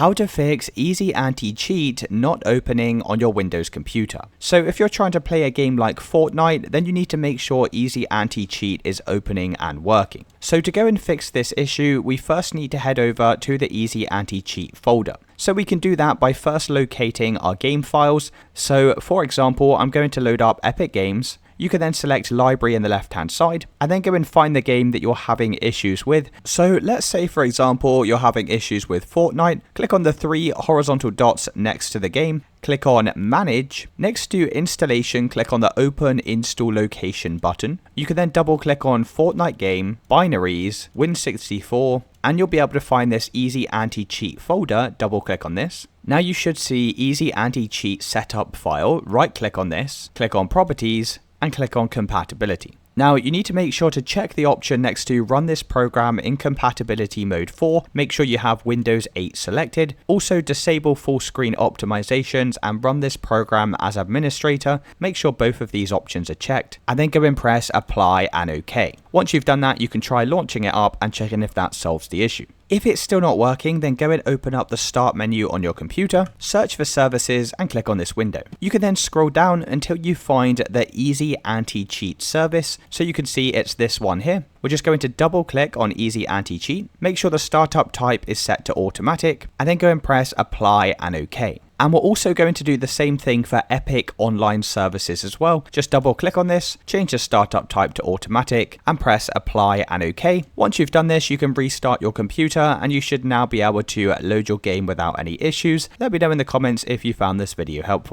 how to fix Easy Anti-Cheat not opening on your Windows computer. So if you're trying to play a game like Fortnite, then you need to make sure Easy Anti-Cheat is opening and working. So to go and fix this issue, we first need to head over to the Easy Anti-Cheat folder. So we can do that by first locating our game files. So for example, I'm going to load up Epic Games. You can then select library in the left hand side and then go and find the game that you're having issues with. So let's say for example you're having issues with Fortnite. Click on the 3 horizontal dots next to the game. Click on Manage. Next to Installation, click on the Open Install Location button. You can then double click on Fortnite Game, Binaries, Win64, and you'll be able to find this Easy Anti-Cheat folder. Double click on this. Now you should see Easy Anti-Cheat setup file. Right click on this, click on Properties, and click on Compatibility. Now you need to make sure to check the option next to Run this program in compatibility mode 4. Make sure you have Windows 8 selected. Also disable full screen optimizations and run this program as administrator. Make sure both of these options are checked and then go and press apply and OK. Once you've done that, you can try launching it up and checking if that solves the issue. If it's still not working, then go and open up the Start menu on your computer, search for Services and click on this window. You can then scroll down until you find the Easy Anti-Cheat service. So you can see it's this one here. We're just going to double click on Easy Anti-Cheat, make sure the startup type is set to automatic, and then go and press apply and OK. And we're also going to do the same thing for Epic Online Services as well. Just double click on this, change the startup type to automatic and press apply and OK. Once you've done this, you can restart your computer and you should now be able to load your game without any issues. Let me know in the comments if you found this video helpful.